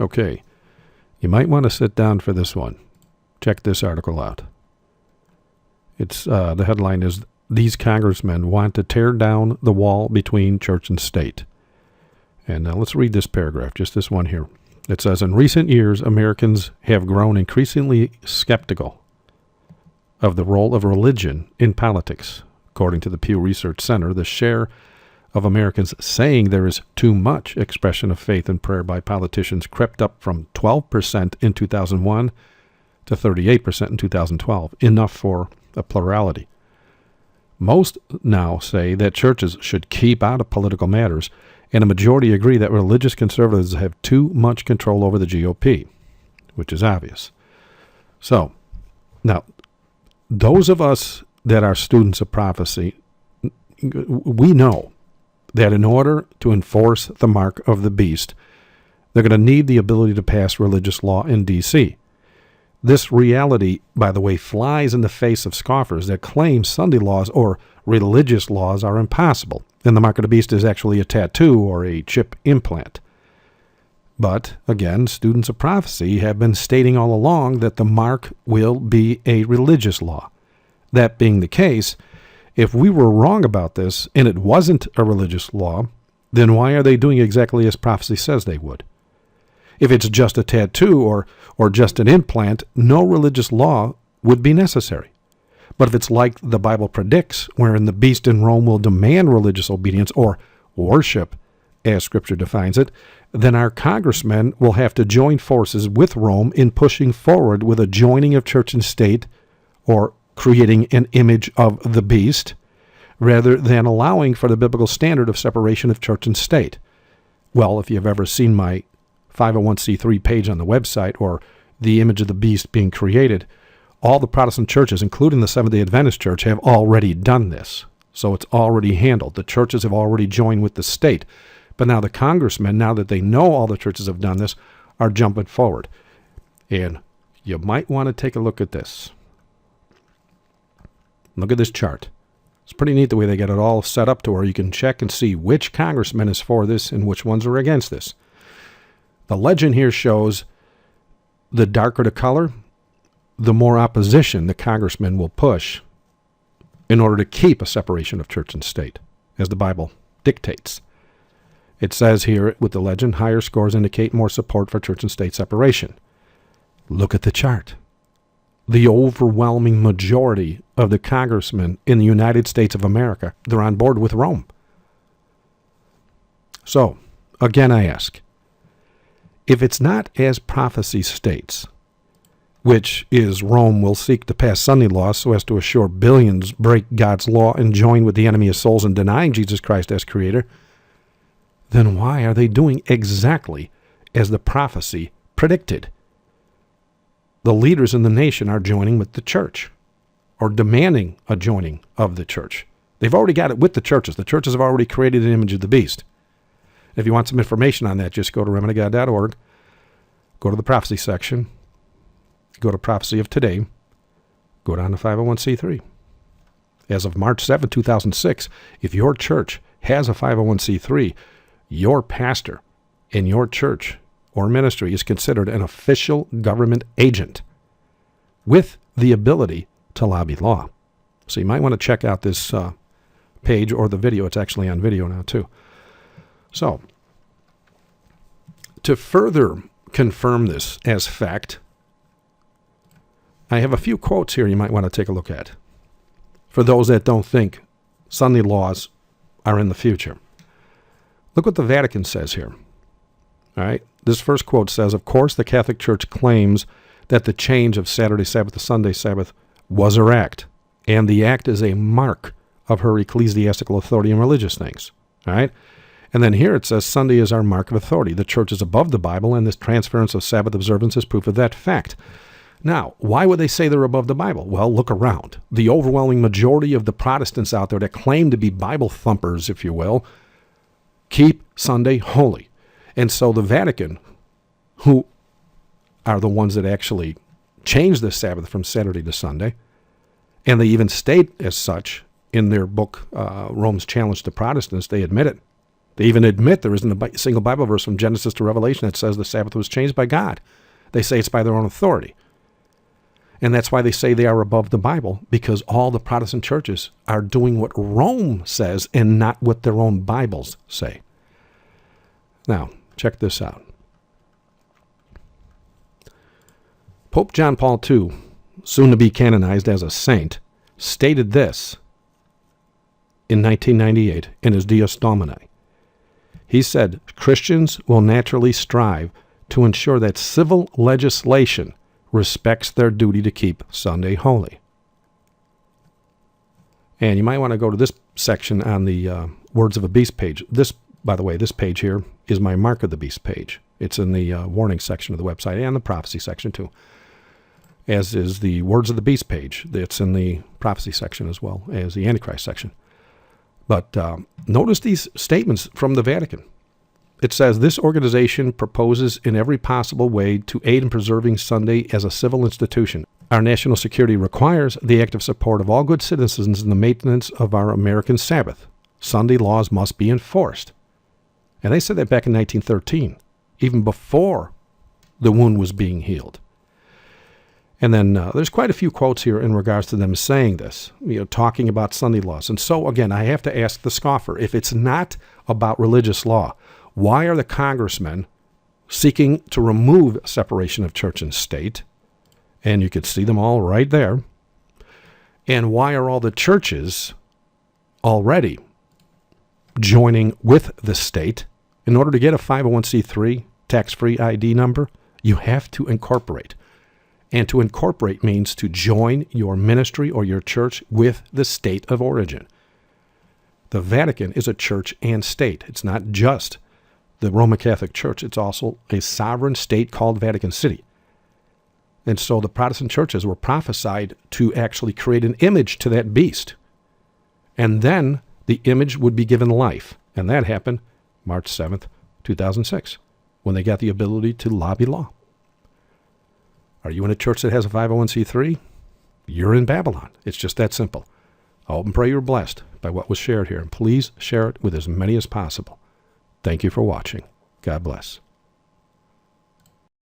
Okay, you might want to sit down for this one. Check this article out. It's the headline is, "These congressmen want to tear down the wall between church and state." And let's read this paragraph, just this one here. It says, "In recent years, Americans have grown increasingly skeptical of the role of religion in politics. According to the Pew Research Center, the share of Americans saying there is too much expression of faith and prayer by politicians crept up from 12% in 2001 to 38% in 2012, enough for a plurality. Most now say that churches should keep out of political matters, and a majority agree that religious conservatives have too much control over the GOP, which is obvious. So, now, those of us that are students of prophecy, we know that in order to enforce the mark of the beast, they're going to need the ability to pass religious law in D.C. This reality, by the way, flies in the face of scoffers that claim Sunday laws or religious laws are impossible, and the mark of the beast is actually a tattoo or a chip implant. But, again, students of prophecy have been stating all along that the mark will be a religious law. That being the case, if we were wrong about this and it wasn't a religious law, then why are they doing exactly as prophecy says they would? If it's just a tattoo or just an implant, no religious law would be necessary. But if it's like the Bible predicts, wherein the beast in Rome will demand religious obedience or worship, as Scripture defines it, then our congressmen will have to join forces with Rome in pushing forward with a joining of church and state, or creating an image of the beast, rather than allowing for the biblical standard of separation of church and state. Well, if you've ever seen my 501c3 page on the website, or the image of the beast being created, all the Protestant churches, including the Seventh-day Adventist Church, have already done this. So it's already handled. The churches have already joined with the state. But now the congressmen, now that they know all the churches have done this, are jumping forward. And you might want to take a look at this. Look at this chart. It's pretty neat the way they get it all set up to where you can check and see which congressman is for this and which ones are against this. The legend here shows the darker the color, the more opposition the congressman will push in order to keep a separation of church and state, as the Bible dictates. It says here with the legend, higher scores indicate more support for church and state separation. Look at the chart. The overwhelming majority of the congressmen in the United States of America, they're on board with Rome. So, again I ask, if it's not as prophecy states, which is Rome will seek to pass Sunday laws so as to assure billions break God's law and join with the enemy of souls in denying Jesus Christ as creator, then why are they doing exactly as the prophecy predicted? The leaders in the nation are joining with the church, or demanding a joining of the church. They've already got it with the churches. The churches have already created an image of the beast. If you want some information on that, just go to remedyGod.org, go to the prophecy section, go to prophecy of today, go down to 501c3. As of March 7, 2006, if your church has a 501c3, your pastor in your church or ministry is considered an official government agent with the ability to lobby law. So you might want to check out this page or the video. It's actually on video now, too. So, to further confirm this as fact, I have a few quotes here you might want to take a look at for those that don't think Sunday laws are in the future. Look what the Vatican says here. All right. This first quote says, of course, the Catholic Church claims that the change of Saturday Sabbath to Sunday Sabbath was her act, and the act is a mark of her ecclesiastical authority in religious things. All right. And then here it says, Sunday is our mark of authority. The church is above the Bible, and this transference of Sabbath observance is proof of that fact. Now, why would they say they're above the Bible? Well, look around. The overwhelming majority of the Protestants out there that claim to be Bible thumpers, if you will, keep Sunday holy. And so the Vatican, who are the ones that actually changed the Sabbath from Saturday to Sunday, and they even state as such in their book, Rome's Challenge to Protestants, they admit it. They even admit there isn't a single Bible verse from Genesis to Revelation that says the Sabbath was changed by God. They say it's by their own authority. And that's why they say they are above the Bible, because all the Protestant churches are doing what Rome says and not what their own Bibles say. Now, check this out. Pope John Paul II, soon to be canonized as a saint, stated this in 1998 in his Dies Domini. He said, Christians will naturally strive to ensure that civil legislation respects their duty to keep Sunday holy. And you might want to go to this section on the Words of a Beast page. This, by the way, this page here is my Mark of the Beast page. It's in the warning section of the website and the prophecy section too, as is the Words of the Beast page. It's in the prophecy section as well as the Antichrist section. But notice these statements from the Vatican. It says, this organization proposes in every possible way to aid in preserving Sunday as a civil institution. Our national security requires the active support of all good citizens in the maintenance of our American Sabbath. Sunday laws must be enforced. And they said that back in 1913, even before the wound was being healed. And then there's quite a few quotes here in regards to them saying this, talking about Sunday laws. And so, again, I have to ask the scoffer, if it's not about religious law, why are the congressmen seeking to remove separation of church and state? And you could see them all right there. And why are all the churches already joining with the state? In order to get a 501c3 tax-free ID number, you have to incorporate. And to incorporate means to join your ministry or your church with the state of origin. The Vatican is a church and state. It's not just the Roman Catholic Church. It's also a sovereign state called Vatican City. And so the Protestant churches were prophesied to actually create an image to that beast. And then the image would be given life. And that happened March 7th, 2006, when they got the ability to lobby law. Are you in a church that has a 501c3? You're in Babylon. It's just that simple. I hope and pray you're blessed by what was shared here. And please share it with as many as possible. Thank you for watching. God bless.